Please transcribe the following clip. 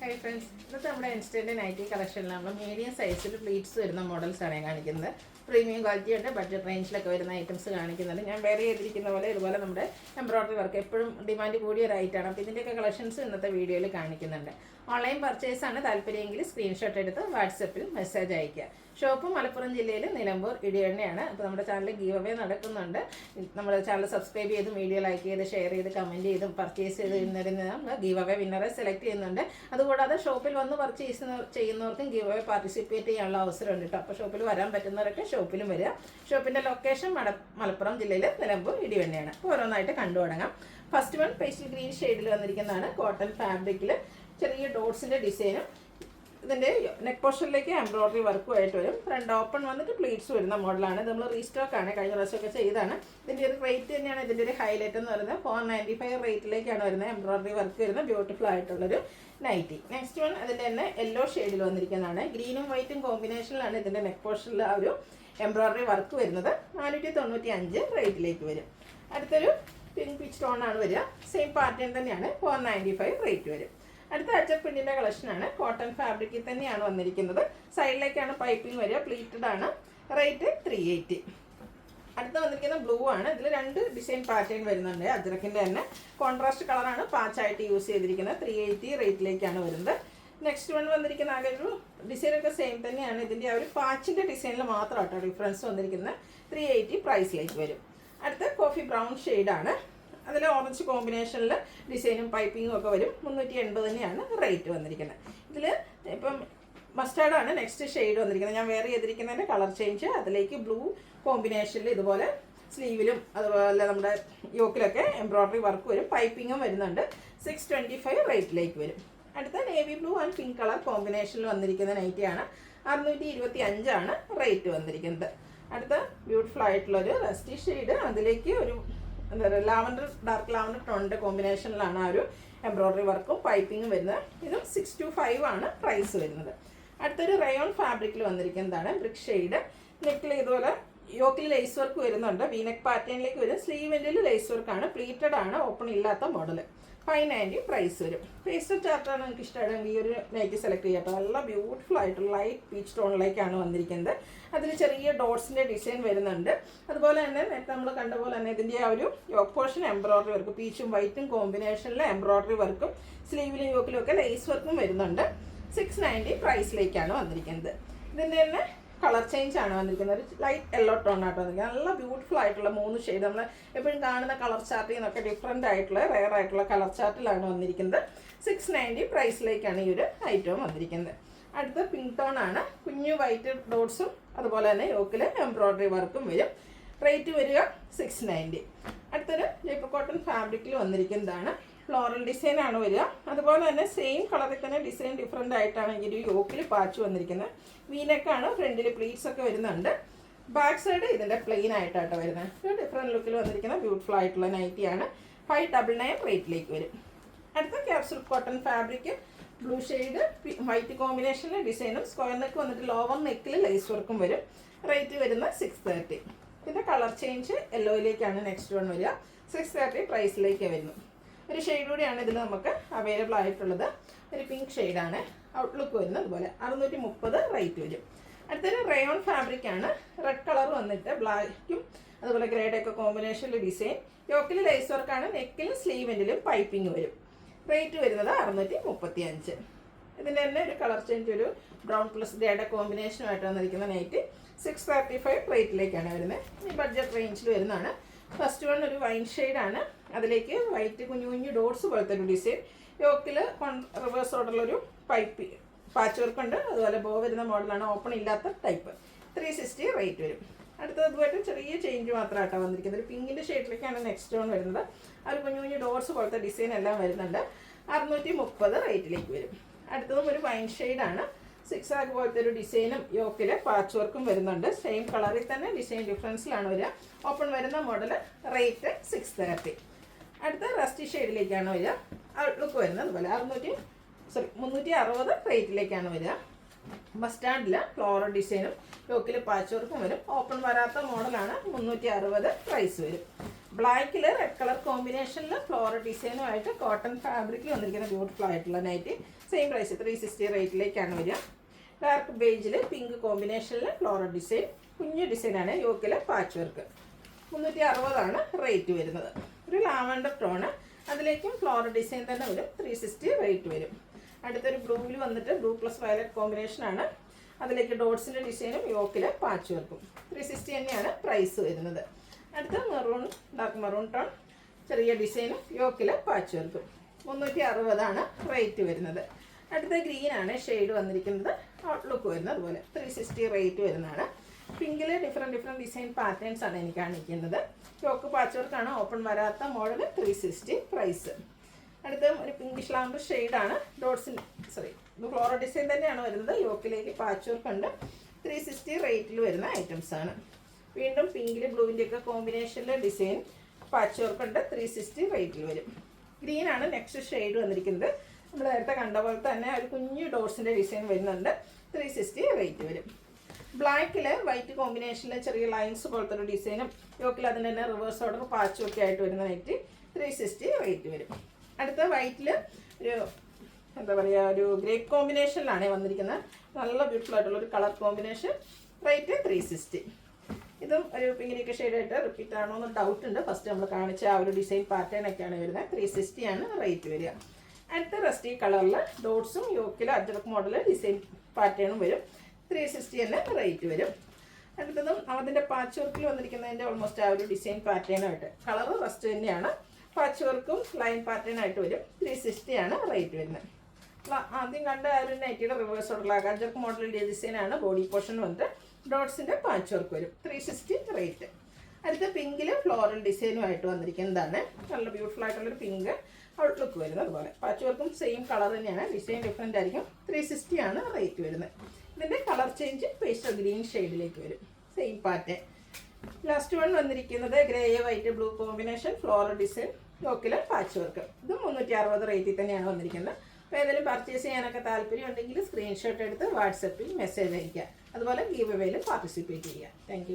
Hi friends, ഇന്നത്തെ നമ്മുടെ instant nightie കളക്ഷനിൽ നമ്മൾ മീഡിയം സൈസിൽ പ്ലീറ്റ്സ് വരുന്ന മോഡൽസാണ് ഞാൻ കാണിക്കുന്നത്. പ്രീമിയം ക്വാളിറ്റി ഉണ്ട്, ബഡ്ജറ്റ് റേഞ്ചിലൊക്കെ വരുന്ന ഐറ്റംസ് കാണിക്കുന്നുണ്ട്. ഞാൻ വേറെ ചെയ്തിരിക്കുന്ന പോലെ ഇതുപോലെ നമ്മുടെ എംബ്രോയ്ഡറി വർക്ക് എപ്പോഴും ഡിമാൻഡ് കൂടിയ ഒരു ഐറ്റമാണ്. അപ്പോൾ ഇതിൻ്റെയൊക്കെ കളക്ഷൻസ് ഇന്നത്തെ വീഡിയോയിൽ കാണിക്കുന്നുണ്ട്. ഓൺലൈൻ പർച്ചേസാണ് താല്പര്യമെങ്കിൽ സ്ക്രീൻഷോട്ട് എടുത്ത് വാട്സപ്പിൽ മെസ്സേജ് അയയ്ക്കുക. ഷോപ്പ് മലപ്പുറം ജില്ലയിൽ നിലമ്പൂർ ഇടിയണ്ണയാണ്. അപ്പോൾ നമ്മുടെ ചാനൽ ഗീവ് അവേ നടക്കുന്നുണ്ട്. നമ്മുടെ ചാനൽ സബ്സ്ക്രൈബ് ചെയ്തും വീഡിയോ ലൈക്ക് ചെയ്ത് ഷെയർ ചെയ്ത് കമൻറ്റ് ചെയ്തും പർച്ചേസ് ചെയ്ത് നമ്മൾ ഗീവ് അവേ വിന്നറെ സെലക്ട് ചെയ്യുന്നുണ്ട്. അതുകൂടാതെ ഷോപ്പിൽ വന്ന് പർച്ചേസ് ചെയ്യുന്നവർക്കും ഗീവ് അവേ പാർട്ടിസിപ്പേറ്റ് ചെയ്യാനുള്ള അവസരമുണ്ട് കേട്ടോ. അപ്പോൾ ഷോപ്പിൽ വരാൻ പറ്റുന്നവരൊക്കെ ഷോപ്പിലും വരിക. ഷോപ്പിൻ്റെ ലൊക്കേഷൻ മലപ്പുറം ജില്ലയിൽ നിലമ്പൂർ ഇടിവണ്ണയാണ്. അപ്പോൾ ഓരോന്നായിട്ട് കണ്ടു തുടങ്ങാം. ഫസ്റ്റ് വൺ പേസ്റ്റൽ ഗ്രീൻ ഷെയ്ഡിൽ വന്നിരിക്കുന്നതാണ്. കോട്ടൺ ഫാബ്രിക്കിൽ ചെറിയ ഡോട്ട്സിൻ്റെ ഡിസൈനും ഇതിൻ്റെ നെക്ക് പോർഷനിലേക്ക് എംബ്രോയ്ഡറി വർക്കുമായിട്ട് വരും. ഫ്രണ്ട് ഓപ്പൺ വന്നിട്ട് പ്ലീറ്റ്സ് വരുന്ന മോഡലാണ്. ഇത് നമ്മൾ റീസ്റ്റോക്കാണ്, കഴിഞ്ഞ പ്രാവശ്യമൊക്കെ ചെയ്താണ്. ഇതിൻ്റെ ഒരു റേറ്റ് തന്നെയാണ് ഇതിൻ്റെ ഒരു ഹൈലൈറ്റ് എന്ന് പറയുന്നത്. 495 റേറ്റിലേക്കാണ് വരുന്നത്. എംബ്രോയ്ഡറി വർക്ക് വരുന്ന ബ്യൂട്ടിഫുൾ ആയിട്ടുള്ളൊരു നൈറ്റി. നെക്സ്റ്റ് വൺ അതിൻ്റെ തന്നെ യെല്ലോ ഷെയ്ഡിൽ വന്നിരിക്കുന്നതാണ്. ഗ്രീനും വൈറ്റും കോമ്പിനേഷനിലാണ് ഇതിൻ്റെ നെക്ക് പോർഷനിൽ ആ ഒരു എംബ്രോയ്ഡറി വർക്ക് വരുന്നത്. 495 റേറ്റിലേക്ക് വരും. അടുത്തൊരു പിങ്ക് പിച്ച് ടോണാണ് വരിക. സെയിം പാറ്റേൺ തന്നെയാണ്. 495 റേറ്റ് വരും. അടുത്ത അച്ചപ്പിണ്ടിൻ്റെ കളക്ഷനാണ്. കോട്ടൺ ഫാബ്രിക്കിൽ തന്നെയാണ് വന്നിരിക്കുന്നത്. സൈഡിലേക്കാണ് പൈപ്പിംഗ് വരിക. പ്ലീറ്റഡ് ആണ്. റേറ്റ് 380. അടുത്ത വന്നിരിക്കുന്ന ബ്ലൂ ആണ്. ഇതിൽ രണ്ട് ഡിസൈൻ പാറ്റേൺ വരുന്നുണ്ട്. അജ്രക്കിൻ്റെ തന്നെ കോൺട്രാസ്റ്റ് കളറാണ് പാച്ചായിട്ട് യൂസ് ചെയ്തിരിക്കുന്നത്. 380 റേറ്റിലേക്കാണ് വരുന്നത്. നെക്സ്റ്റ് വൺ വന്നിരിക്കുന്ന ആകെ ഒരു ഡിസൈനൊക്കെ സെയിം തന്നെയാണ്. ഇതിൻ്റെ ആ ഒരു പാച്ചിൻ്റെ ഡിസൈനിൽ മാത്രമാട്ടോ ഡിഫറൻസ് വന്നിരിക്കുന്നത്. 380 പ്രൈസിലേക്ക് വരും. അടുത്ത കോഫി ബ്രൗൺ ഷെയ്ഡാണ്. അതിൽ ഓറഞ്ച് കോമ്പിനേഷനിൽ ഡിസൈനും പൈപ്പിങ്ങും ഒക്കെ വരും. 380 തന്നെയാണ് റേറ്റ് വന്നിരിക്കുന്നത്. ഇതിൽ ഇപ്പം മസ്റ്റാർഡാണ് നെക്സ്റ്റ് ഷെയ്ഡ് വന്നിരിക്കുന്നത്. ഞാൻ വേറെ ചെയ്തിരിക്കുന്നതിൻ്റെ കളർ ചേഞ്ച്. അതിലേക്ക് ബ്ലൂ കോമ്പിനേഷനിൽ ഇതുപോലെ സ്ലീവിലും അതുപോലെ നമ്മുടെ യോക്കിലൊക്കെ എംബ്രോയ്ഡറി വർക്ക് വരും. പൈപ്പിങ്ങും വരുന്നുണ്ട്. 625 റേറ്റിലേക്ക് വരും. അടുത്ത navy blue and pink colour കോമ്പിനേഷനിൽ വന്നിരിക്കുന്ന നൈറ്റിയാണ്. 625 ആണ് റേറ്റ് വന്നിരിക്കുന്നത്. അടുത്ത ബ്യൂട്ടിഫുൾ ആയിട്ടുള്ളൊരു റസ്റ്റി ഷെയ്ഡ്. അതിലേക്ക് ഒരു എന്താ പറയുക ലാവൻഡർ ഡാർക്ക് ലാവൻഡർ ടോണിൻ്റെ കോമ്പിനേഷനിലാണ് ആ ഒരു എംബ്രോയ്ഡറി വർക്കും പൈപ്പിങ്ങും വരുന്നത്. ഇതും 625 ആണ് പ്രൈസ് വരുന്നത്. അടുത്തൊരു റയോൺ ഫാബ്രിക്കിൽ വന്നിരിക്കുന്നതാണ്. Brick shade. നെക്കിൽ ഇതുപോലെ യോക്കിൽ ലേസ് വർക്ക് വരുന്നുണ്ട്. വീനെക്ക് പാറ്റേണിലേക്ക് വരും. സ്ലീവിൻ്റെ ലേസ് വർക്കാണ്. പ്ലീറ്റഡ് ആണ്. ഓപ്പൺ ഇല്ലാത്ത മോഡൽ. 590 പ്രൈസ് വരും. പേസ്റ്റൽ ചാർട്ടാണ് നിങ്ങൾക്ക് ഇഷ്ടമാണെങ്കിൽ ഈ ഒരു നൈറ്റി സെലക്ട് ചെയ്യട്ടോ. നല്ല ബ്യൂട്ടിഫുൾ ആയിട്ടുള്ള ലൈറ്റ് പീച്ച് ടോണിലേക്കാണ് വന്നിരിക്കുന്നത്. അതിൽ ചെറിയ ഡോട്ട്സിൻ്റെ ഡിസൈൻ വരുന്നുണ്ട്. അതുപോലെ തന്നെ നേരത്തെ നമ്മൾ കണ്ട പോലെ തന്നെ ഇതിൻ്റെ ആ ഒരു യോക്ക് പോർഷൻ എംബ്രോയ്ഡറി വർക്ക് പീച്ചും വൈറ്റും കോമ്പിനേഷനിൽ എംബ്രോയ്ഡറി വർക്കും സ്ലീവിലും യോക്കിലും ഒക്കെ ലേസ് വർക്കും വരുന്നുണ്ട്. 690 പ്രൈസിലേക്കാണ് വന്നിരിക്കുന്നത്. ഇതിൻ്റെ തന്നെ കളർ ചേഞ്ച് ആണ് വന്നിരിക്കുന്നത്. ഒരു ലൈറ്റ് യെല്ലോ ടോൺ ആയിട്ട് വന്നിരിക്കുന്നത്. നല്ല ബ്യൂട്ടിഫുൾ ആയിട്ടുള്ള 3 ഷെയ്ഡ്. നമ്മൾ എപ്പോഴും കാണുന്ന കളർ ചാർട്ടിൽ നിന്നൊക്കെ ഡിഫറെൻ്റ് ആയിട്ടുള്ള റെയർ ആയിട്ടുള്ള കളർ ചാർട്ടിലാണ് വന്നിരിക്കുന്നത്. 690 പ്രൈസിലേക്കാണ് ഈ ഒരു ഐറ്റം വന്നിരിക്കുന്നത്. അടുത്ത പിങ്ക് ടോൺ ആണ്. കുഞ്ഞു വൈറ്റ് ഡോട്ട്സും അതുപോലെ തന്നെ യോക്കിൽ എംബ്രോയ്ഡറി വർക്കും വരും. റേറ്റ് വരിക 690. അടുത്തൊരു ജയ്പൂർ കോട്ടൺ ഫാബ്രിക്കിൽ വന്നിരിക്കുന്നതാണ്. ഫ്ലോറൽ ഡിസൈൻ ആണ് വരിക. അതുപോലെ തന്നെ സെയിം കളറിൽ തന്നെ ഡിസൈൻ ഡിഫറെൻ്റ് ആയിട്ടാണ് ഈ ഒരു യോക്കിൽ പാച്ച് വന്നിരിക്കുന്നത്. വീനെക്കാണ്. ഫ്രണ്ടിൽ പ്ലീറ്റ്സ് ഒക്കെ വരുന്നുണ്ട്. ബാക്ക് സൈഡ് ഇതിൻ്റെ പ്ലെയിൻ ആയിട്ടാണ് വരുന്നത്. ഡിഫറെൻറ്റ് ലുക്കിൽ വന്നിരിക്കുന്ന ബ്യൂട്ടിഫുൾ ആയിട്ടുള്ള നൈറ്റിയാണ്. 599 റേറ്റിലേക്ക് വരും. അടുത്ത capsule cotton fabric. Blue shade white കോമ്പിനേഷനിൽ ഡിസൈനും സ്ക്വയർ നെക്ക് വന്നിട്ട് ലോവർ നെക്കിൽ ലേസ് വർക്കും വരും. റേറ്റ് വരുന്ന 630. പിന്നെ കളർ ചേഞ്ച് യെല്ലോയിലേക്കാണ് നെക്സ്റ്റ് വൺ വരിക. 630 പ്രൈസിലേക്ക് വരുന്നു. ഒരു ഷെയ്ഡ് കൂടിയാണ് ഇതിൽ നമുക്ക് അവൈലബിൾ ആയിട്ടുള്ളത്. ഒരു പിങ്ക് ഷെയ്ഡാണ്. ഔട്ട്ലുക്ക് വരുന്നത്. അതുപോലെ 630 റേറ്റ് വരും. അടുത്തൊരു റയോൺ ഫാബ്രിക് ആണ്. റെഡ് കളർ വന്നിട്ട് ബ്ലാക്കും അതുപോലെ ഗ്രേഡൊക്കെ കോമ്പിനേഷനിൽ ഡിസൈൻ. യോക്കിൽ ലേസ് വർക്കാണ്. നെക്കിലും സ്ലീവെൻറ്റിലും പൈപ്പിംഗ് വരും. റേറ്റ് വരുന്നത് 635. ഇതിൻ്റെ തന്നെ ഒരു കളർ ചേഞ്ച് ഒരു ബ്രൗൺ പ്ലസ് ഗ്രേഡ് കോമ്പിനേഷനുമായിട്ട് വന്നിരിക്കുന്ന നൈറ്റ് 635 റേറ്റിലേക്കാണ് വരുന്നത്. ഈ ബഡ്ജറ്റ് റേഞ്ചിൽ വരുന്നതാണ്. ഫസ്റ്റ് വൺ ഒരു വൈൻ ഷെയ്ഡാണ്. അതിലേക്ക് വൈറ്റ് കുഞ്ഞു കുഞ്ഞു ഡോട്ട്സ് പോലത്തെ ഒരു ഡിസൈൻ. യോക്കിൽ റിവേഴ്സ് ഓർഡറിലൊരു പാച്ച് വർക്ക് ഉണ്ട്. അതുപോലെ ബോ വരുന്ന മോഡലാണ്. ഓപ്പൺ ഇല്ലാത്ത ടൈപ്പ്. 360 റേറ്റ് വരും. അടുത്തതുമായിട്ട് ചെറിയ ചേഞ്ച് മാത്രമായിട്ടാണ് വന്നിരിക്കുന്നത്. ഒരു പിങ്കിൻ്റെ ഷെയ്ഡിലേക്കാണ് നെക്സ്റ്റ് വൺ വരുന്നത്. ആ ഒരു കുഞ്ഞു കുഞ്ഞു ഡോട്ട്സ് പോലത്തെ ഡിസൈൻ എല്ലാം വരുന്നുണ്ട്. 630 റേറ്റിലേക്ക് വരും. അടുത്തതും ഒരു വൈൻ ഷെയ്ഡാണ്. 6 ആഗ് പോലത്തെ ഒരു ഡിസൈനും യോക്കിൽ പാച്ച് വർക്കും വരുന്നുണ്ട്. സെയിം കളറിൽ തന്നെ ഡിസൈൻ ഡിഫറൻസിലാണ് വരിക. ഓപ്പൺ വരുന്ന മോഡൽ. റേറ്റ് 630. അടുത്ത റസ്റ്റി ഷെയ്ഡിലേക്കാണ് വരിക. ഔട്ട്ലുക്ക് വരുന്നത് അതുപോലെ 360 റേറ്റിലേക്കാണ് വരിക. മസ്റ്റാർഡിൽ ഫ്ലോറൽ ഡിസൈനും യോക്കിൽ പാച്ച് വർക്കും വരും. ഓപ്പൺ വരാത്ത മോഡലാണ്. 360 പ്രൈസ് വരും. ബ്ലാക്കിൽ റെഡ് കളർ കോമ്പിനേഷനിൽ ഫ്ലോറൽ ഡിസൈനുമായിട്ട് കോട്ടൺ ഫാബ്രിക്കിൽ വന്നിരിക്കുന്ന ബ്യൂട്ടിഫുൾ ആയിട്ടുള്ള നൈറ്റി സെയിം പ്രൈസ് 360 റേറ്റിലേക്കാണ് വരിക. ഡാർക്ക് ബേജിൽ പിങ്ക് കോമ്പിനേഷനിൽ ഫ്ലോറൽ ഡിസൈൻ, കുഞ്ഞു ഡിസൈനാണ്. യോക്കിൽ പാച്ച് വർക്ക്. 360 റേറ്റ് വരുന്നത്. ഒരു ലാവൻഡർ ടോണ്, അതിലേക്കും ഫ്ലോറൽ ഡിസൈൻ തന്നെ വരും. 360 റേറ്റ് വരും. അടുത്തൊരു ബ്ലൂവിൽ വന്നിട്ട് ബ്ലൂ പ്ലസ് വയലറ്റ് കോമ്പിനേഷനാണ്. അതിലേക്ക് ഡോട്ട്സിൻ്റെ ഡിസൈനും യോക്കിൽ പാച്ച് വർക്കും. 360 തന്നെയാണ് പ്രൈസ് വരുന്നത്. അടുത്ത മെറൂൺ, ഡാർക്ക് മെറൂൺ ടോൺ, ചെറിയ ഡിസൈനും യോക്കിൽ പാച്ച് വർക്കും. 360 റേറ്റ് വരുന്നത്. അടുത്ത ഗ്രീനാണ് ഷെയ്ഡ് വന്നിരിക്കുന്നത്. ഔട്ട്ലുക്ക് വരുന്നത് അതുപോലെ 360 റേറ്റ് വരുന്നതാണ്. പിങ്കിൽ ഡിഫറെൻറ്റ് ഡിസൈൻ പാറ്റേൺസ് ആണ് എനിക്ക് കാണിക്കുന്നത്. യോക്ക് പാച്ച് വർക്കാണ്. ഓപ്പൺ വരാത്ത മോഡൽ 360 പ്രൈസ്. അടുത്ത ഒരു പിങ്കിഷ് ലാമ്പ് ഷെയ്ഡാണ്. ഫ്ലോറൽ ഡിസൈൻ തന്നെയാണ് വരുന്നത്. യോക്കിലേക്ക് പാച്ച് വർക്ക് ഉണ്ട്. 360 റേറ്റിൽ വരുന്ന ഐറ്റംസ് ആണ്. വീണ്ടും പിങ്കിൽ ബ്ലൂവിൻ്റെയൊക്കെ കോമ്പിനേഷനിൽ ഡിസൈൻ പാച്ച് വർക്ക് ഉണ്ട്. 360 റേറ്റിൽ വരും. ഗ്രീനാണ് നെക്സ്റ്റ് ഷെയ്ഡ് വന്നിരിക്കുന്നത്. നമ്മൾ നേരത്തെ കണ്ട പോലെ തന്നെ ഒരു കുഞ്ഞു ഡോട്ട്സിൻ്റെ ഡിസൈൻ വരുന്നുണ്ട്. 360 റേറ്റ് വരും. ബ്ലാക്കിൽ വൈറ്റ് കോമ്പിനേഷനിൽ ചെറിയ ലൈൻസ് പോലത്തെ ഒരു ഡിസൈനും യോക്കിൽ അതിൻ്റെ തന്നെ റിവേഴ്സ് ഓർഡർ പാച്ചും ഒക്കെ ആയിട്ട് വരുന്ന നൈറ്റ് 360 റേറ്റ് വരും. അടുത്ത വൈറ്റിൽ ഒരു ഒരു ഗ്രേപ്പ് കോമ്പിനേഷനിലാണ് വന്നിരിക്കുന്നത്. നല്ല ബ്യൂട്ടിഫുൾ ആയിട്ടുള്ളൊരു കളർ കോമ്പിനേഷൻ. റേറ്റ് 360. ഇതും ഒരു പിങ്കിലേക്ക് ഷെയ്ഡായിട്ട് റിപ്പീറ്റ് ആണോ എന്ന് ഡൗട്ട് ഉണ്ട്. ഫസ്റ്റ് നമ്മൾ കാണിച്ച ആ ഒരു ഡിസൈൻ പാറ്റേൺ ഒക്കെയാണ് വരുന്നത്. 360 റേറ്റ് വരിക. അടുത്ത റസ്റ്റി കളറിൽ ഡോട്ട്സും യോക്കിൽ അജ്രക് മോഡൽ ഡിസൈൻ പാറ്റേണും വരും. 360 റേറ്റ് വരും. അടുത്തതും അതിൻ്റെ പാച്ച് വർക്കിൽ വന്നിരിക്കുന്നതിൻ്റെ ഓൾമോസ്റ്റ് ആ ഒരു ഡിസൈൻ പാറ്റേണായിട്ട് കളർ റസ്റ്റ് തന്നെയാണ്. പാച്ച് വർക്കും ലൈൻ പാറ്റേണായിട്ട് വരും. 360 റേറ്റ് വരുന്നത്. ആദ്യം കണ്ട ആ ഒരു നൈറ്റിയുടെ റിവേഴ്സ് ഉള്ള അജ്രക് മോഡൽ ഡിസൈനാണ്. ബോഡി പോർഷൻ വന്നിട്ട് ഡോട്ട്സിൻ്റെ പാച്ച് വർക്ക് വരും. 360 റേറ്റ്. അടുത്ത പിങ്കിൽ ഫ്ലോറൽ ഡിസൈനുമായിട്ട് വന്നിരിക്കുന്നതാണ്. നല്ല ബ്യൂട്ടിഫുൾ ആയിട്ടുള്ളൊരു പിങ്ക് ഔട്ട്ലുക്ക് വരുന്നത്. അതുപോലെ പാച്ച് വർക്കും സെയിം കളർ തന്നെയാണ്. ഡിസൈൻ ഡിഫറെൻ്റ് ആയിരിക്കും. 360 റേറ്റ് വരുന്നത്. ഇതിൻ്റെ കളർ ചേഞ്ച് പേസ്റ്റൽ ഗ്രീൻ ഷെയ്ഡിലേക്ക് വരും. Same pattern. ലാസ്റ്റ് വൺ വന്നിരിക്കുന്നത് grey white blue combination floral design യോക്കിൽ പാച്ച് വർക്ക്. ഇതും 360 റേറ്റിൽ തന്നെയാണ് വന്നിരിക്കുന്നത്. അപ്പോൾ ഏതെങ്കിലും പർച്ചേസ് ചെയ്യാനൊക്കെ താല്പര്യം ഉണ്ടെങ്കിൽ സ്ക്രീൻഷോട്ട് എടുത്ത് വാട്സപ്പിൽ മെസ്സേജ് അയയ്ക്കുക. അതുപോലെ ഗീവ് അവേയിൽ പാർട്ടിസിപ്പേറ്റ് ചെയ്യുക. താങ്ക്